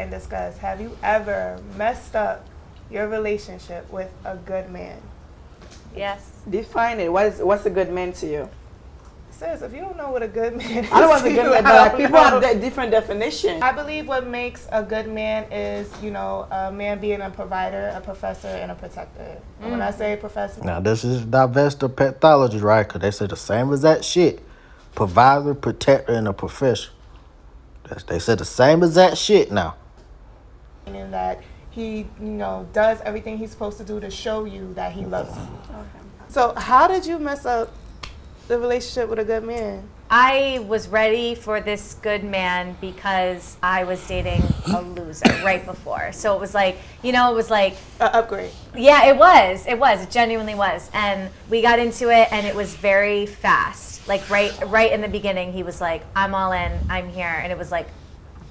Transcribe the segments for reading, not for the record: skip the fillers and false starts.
and discuss. Have you ever messed up your relationship with a good man? Yes. Define it. What's a good man to you? Sis, if you don't know what a good man is, I don't want a good man, but like, people have different definitions. I believe what makes a good man is, a man being a provider, a professor, and a protector. And when I say professor, Now, this is Divestors Pathology, right? Because they say the same as that shit. Provider, protector, and a professional. They said the same as that shit now. meaning that he, does everything he's supposed to do to show you that he loves you. Okay. So how did you mess up the relationship with a good man? I was ready for this good man because I was dating a loser right before. So it was like, Upgrade. Yeah, it was. It genuinely was. And we got into it and it was very fast. Like right in the beginning, he was like, I'm all in, I'm here. And it was like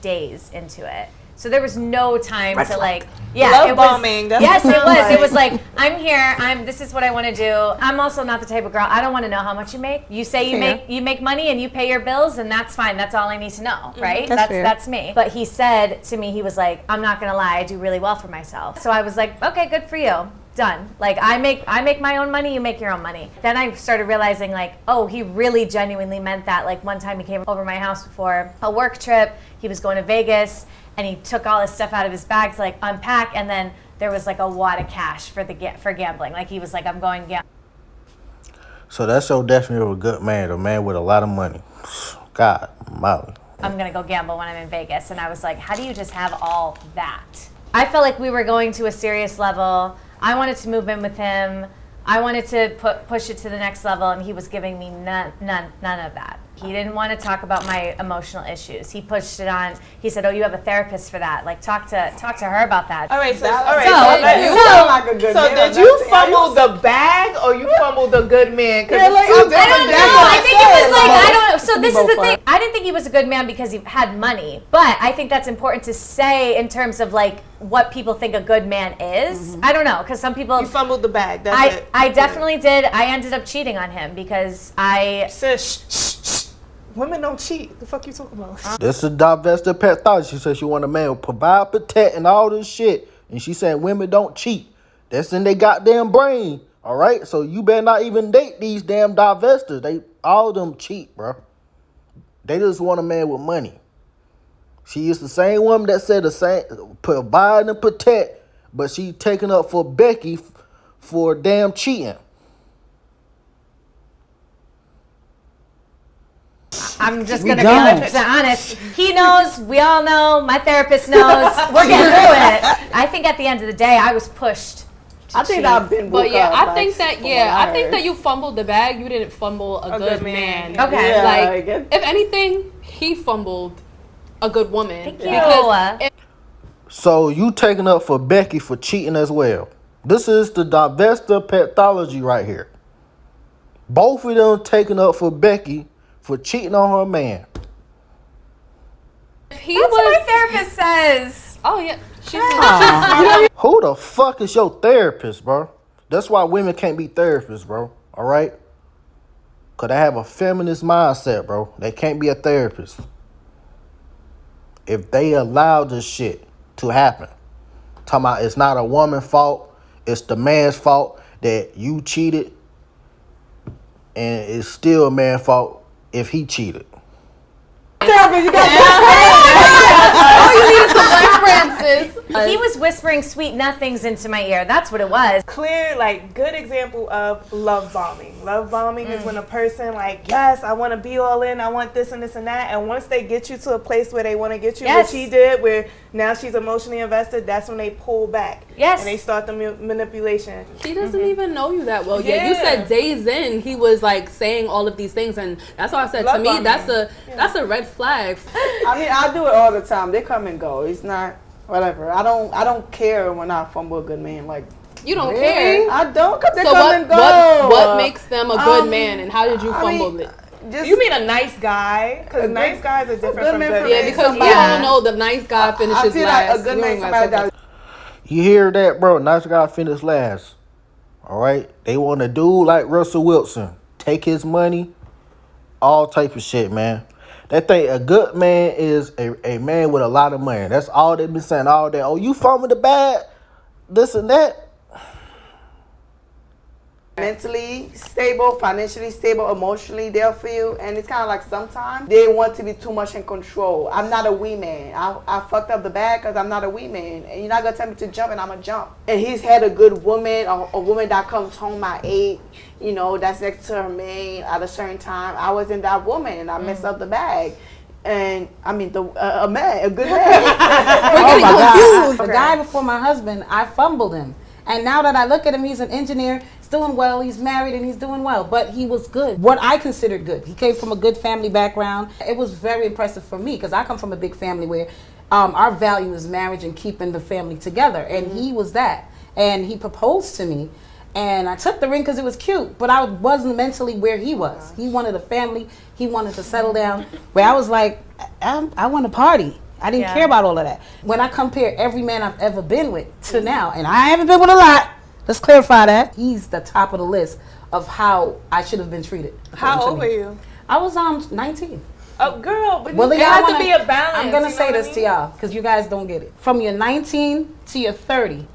days into it. So there was no time to like, love bombing. That's yes, what it it was. sounds It was like. like, I'm here. This is what I want to do. I'm also not the type of girl. I don't want to know how much you make. You say you make money and you pay your bills, and that's fine. That's all I need to know, right? That's me. But he said to me, he was like, I'm not gonna lie, I do really well for myself. So I was like, okay, good for you. Done. Like I make my own money, you make your own money. Then I started realizing like, oh, he really genuinely meant that. Like one time he came over my house for a work trip. He was going to Vegas and he took all his stuff out of his bag to like unpack, and then there was like a wad of cash for gambling. Like he was like, I'm going gambling. So that's your definition of a good man, a man with a lot of money. God, Molly. I'm gonna go gamble when I'm in Vegas. And I was like, how do you just have all that? I felt like we were going to a serious level. I wanted to move in with him. I wanted to push it to the next level, and he was giving me none of that. He didn't want to talk about my emotional issues. He pushed it on. He said, "Oh, you have a therapist for that. Like, talk to her about that." All right, so did you fumble the bag or you fumbled the good man? Because I don't know. I think it was like, I don't know. So this is the thing. I didn't think he was a good man because he had money, but I think that's important to say in terms of like what people think a good man is. Mm-hmm. I don't know, because some people. You fumbled the bag. That's it. I definitely did. I ended up cheating on him because Sis, women don't cheat. The fuck you talking about? This is Divestors Pathology. She said she want a man who provide, protect, and all this shit. And she said women don't cheat. That's in their goddamn brain. All right? So you better not even date these damn divestors. All of them cheat, bro. They just want a man with money. She is the same woman that said the same, provide and protect, but she taking up for Becky for damn cheating. I'm just going to be 100% honest. He knows. We all know. My therapist knows. We're getting through it. I think at the end of the day, I was pushed to cheat. I've been But yeah, I think that you fumbled the bag. You didn't fumble a good man. Okay. Yeah, if anything, he fumbled a good woman. Thank you. So you taking up for Becky for cheating as well. This is the Divestors Pathology right here. Both of them taking up for Becky for cheating on her man. That's what my therapist says. Oh yeah, Who the fuck is your therapist, bro? That's why women can't be therapists, bro. All right? Because they have a feminist mindset, bro. They can't be a therapist. If they allow this shit to happen. Talking about it's not a woman's fault. It's the man's fault that you cheated. And it's still a man's fault if he cheated. Therapist, you got all you need is some references. He was whispering sweet nothings into my ear. That's what it was. Clear, good example of love bombing. Love bombing is when a person yes, I want to be all in, I want this and this and that, and once they get you to a place where they want to get you, which he did, where now she's emotionally invested, that's when they pull back. Yes. And they start the manipulation. He doesn't even know you that well. Yeah, you said days in, he was saying all of these things, and that's why I said love to me, bombing. That's a red flag. I mean, I do it all the time. They come and go. It's not whatever. I don't care when I fumble a good man. You don't care. I don't, because they come and go. What makes them a good man, and how did you fumble it? You mean a nice guy? Because nice guys are different from good men. Yeah, because we all know the nice guy finishes last. Like a good man, somebody that. You hear that, bro? Nice guy finish last. All right? They want to do like Russell Wilson. Take his money. All type of shit, man. They think a good man is a man with a lot of money. That's all they've been saying all day. Oh, you fumble the bag, this and that. Mentally stable, financially stable, emotionally there for you. And it's kind of like sometimes they want to be too much in control. I'm not a wee man. I fucked up the bag because I'm not a wee man. And you're not going to tell me to jump and I'm going to jump. And he's had a good woman, a woman that comes home at 8, you know, that's next to her man at a certain time. I wasn't that woman and I messed up the bag. And I mean, a man, a good man. We're getting confused. The guy before my husband, I fumbled him. And now that I look at him, he's an engineer, he's doing well, he's married and he's doing well. But he was good. What I considered good. He came from a good family background. It was very impressive for me because I come from a big family where our value is marriage and keeping the family together. And he was that. And he proposed to me. And I took the ring because it was cute. But I wasn't mentally where he was. He wanted a family. He wanted to settle down. Where I was like, I want to party. I didn't care about all of that. When I compare every man I've ever been with to now, and I haven't been with a lot, let's clarify that, he's the top of the list of how I should have been treated. How old were you? I was 19. Oh, girl, but Well, it has to be a balance. I'm going to say this to y'all because you guys don't get it. From your 19 to your 30,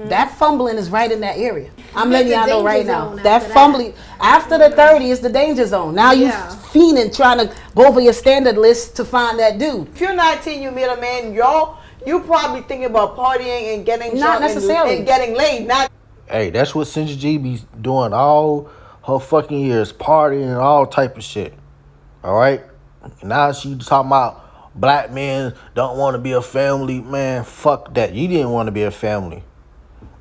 that fumbling is right in that area. I'm letting y'all know right now. That fumbling, after the 30 is the danger zone. Now you fiending trying to go over your standard list to find that dude. If you're 19, you meet a man, you probably thinking about partying and getting Not drunk necessarily. and getting laid. Not. Hey, that's what Cindy G be doing all her fucking years, partying and all type of shit. All right? Now she talking about black men don't want to be a family. Man, fuck that. You didn't want to be a family.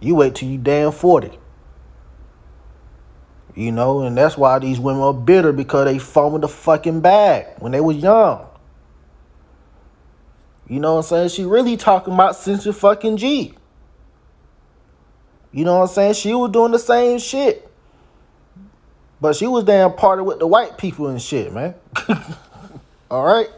You wait till you damn 40. You know, and that's why these women are bitter because they fumbled the fucking bag when they was young. You know what I'm saying? She really talking about Cindy fucking G. You know what I'm saying? She was doing the same shit. But she was damn partying with the white people and shit, man. All right?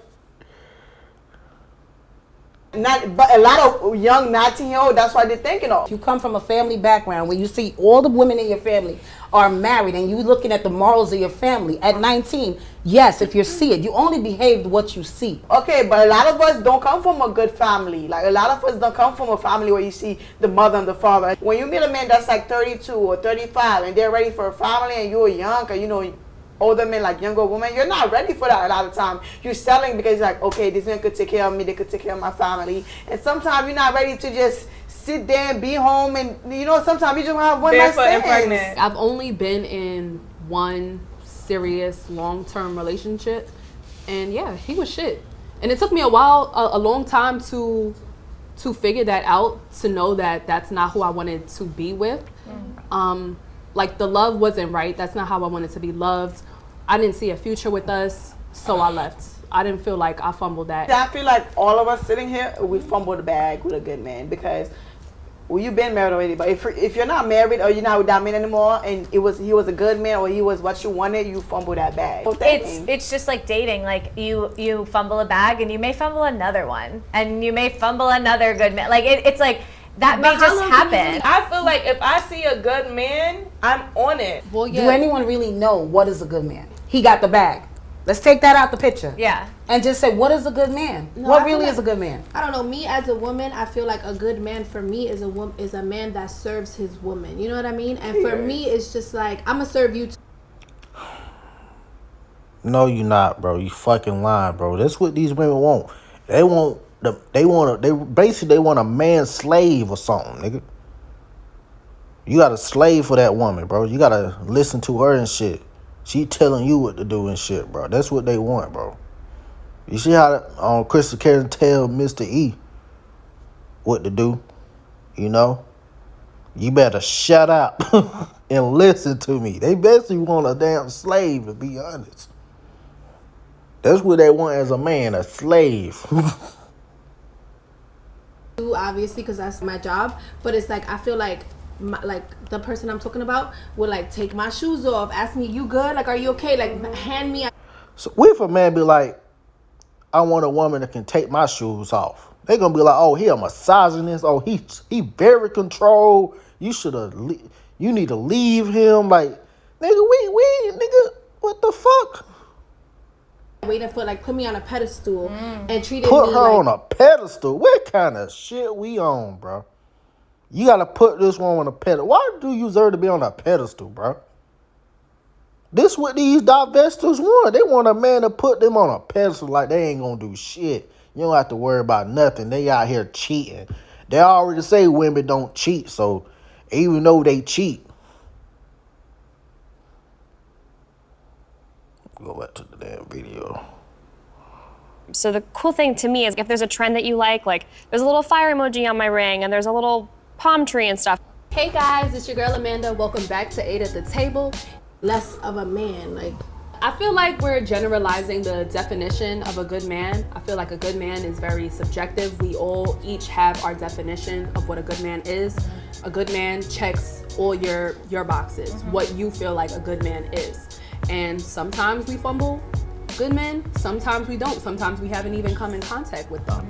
But a lot of young 19-year-olds, that's why they're thinking of. If you come from a family background where you see all the women in your family are married and you looking at the morals of your family at 19, yes, if you see it, you only behaved what you see. Okay, but a lot of us don't come from a good family. Like, a lot of us don't come from a family where you see the mother and the father. When you meet a man that's like 32 or 35 and they're ready for a family and you're young, or, you know, older men like younger women, you're not ready for that a lot of time. You're selling because you're like, okay, this man could take care of me, they could take care of my family. And sometimes you're not ready to just sit there and be home, and you know, sometimes you just have one night stand. I've only been in one serious long-term relationship, and yeah, he was shit. And it took me a while, a long time to figure that out, to know that that's not who I wanted to be with. Like, the love wasn't right. That's not how I wanted to be loved. I didn't see a future with us, so I left. I didn't feel like I fumbled that. I feel like all of us sitting here, we fumbled the bag with a good man, because well, you've been married already. But if you're not married or you're not with that man anymore, and he was a good man or he was what you wanted, you fumbled that bag. It's just like dating. Like you fumble a bag and you may fumble another one, and you may fumble another good man. Like it's like. That may just happen. I feel like if I see a good man, I'm on it. Well, yeah. Do anyone really know what is a good man? He got the bag. Let's take that out the picture. Yeah. And just say, what is a good man? No, what really is a good man? I don't know. Me as a woman, I feel like a good man for me is a man that serves his woman. You know what I mean? And for me, it's just like, I'm gonna serve you. No, you not, bro. You fucking lying, bro. That's what these women want. They want a man slave or something, nigga. You got a slave for that woman, bro. You gotta listen to her and shit. She telling you what to do and shit, bro. That's what they want, bro. You see how Crystal Karen tell Mr. E what to do, you know? You better shut up and listen to me. They basically want a damn slave, to be honest. That's what they want as a man, a slave. Obviously, because that's my job, but it's like I feel like the person I'm talking about would like take my shoes off, ask me, you good, like, are you okay, like hand me. So what if a man be like, I want a woman that can take my shoes off? They gonna be like, oh, he a misogynist, oh, he very controlled, you need to leave him. Like, nigga, we nigga, what the fuck? waiting for like put me on a pedestal and treated Put me her like on a pedestal. What kind of shit we on, bro? You gotta put this one on a pedestal. Why do you deserve to be on a pedestal, bro? This what these divestors want. They want a man to put them on a pedestal like they ain't gonna do shit. You don't have to worry about nothing. They out here cheating. They already say women don't cheat, so even though they cheat. Go back to the damn video. So the cool thing to me is if there's a trend that you like there's a little fire emoji on my ring and there's a little palm tree and stuff. hey guys, it's your girl Amanda. Welcome back to 8 at the Table. Less of a man, like I feel like we're generalizing the definition of a good man. I feel like a good man is very subjective. We all each have our definition of what a good man is. A good man checks all your boxes, what you feel like a good man is. And sometimes we fumble good men, sometimes we don't. Sometimes we haven't even come in contact with them.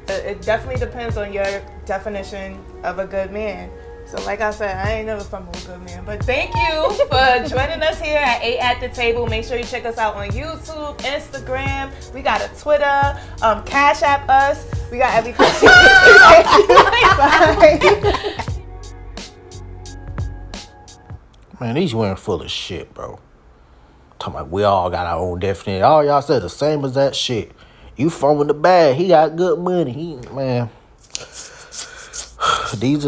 It definitely depends on your definition of a good man. So like I said, I ain't never fumbled a good man. But thank you for joining us here at 8 at the Table. Make sure you check us out on YouTube, Instagram. We got a Twitter, Cash App us. We got everything. Bye. Man, these women full of shit, bro. Talking about we all got our own definition. All y'all said the same as that shit. You from the bag. He got good money. Man. This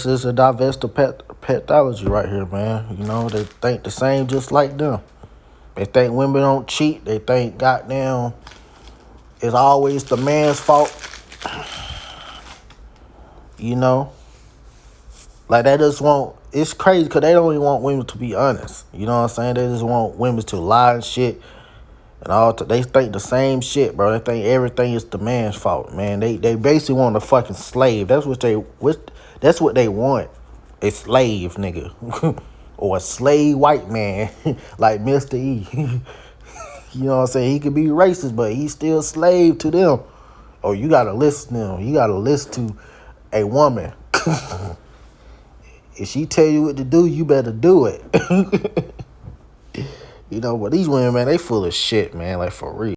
is a divestor pathology right here, man. You know, they think the same just like them. They think women don't cheat. They think, goddamn, it's always the man's fault. You know? Like, they just want, it's crazy because they don't even want women to be honest. You know what I'm saying? They just want women to lie and shit. And all they think the same shit, bro. They think everything is the man's fault, man. They basically want a fucking slave. That's what they want. A slave, nigga. Or a slave white man. Like Mr. E. You know what I'm saying? He could be racist, but he's still a slave to them. Oh, you gotta listen to them. You gotta listen to a woman. If she tell you what to do, you better do it. You know, but these women, man, they full of shit, man, like for real.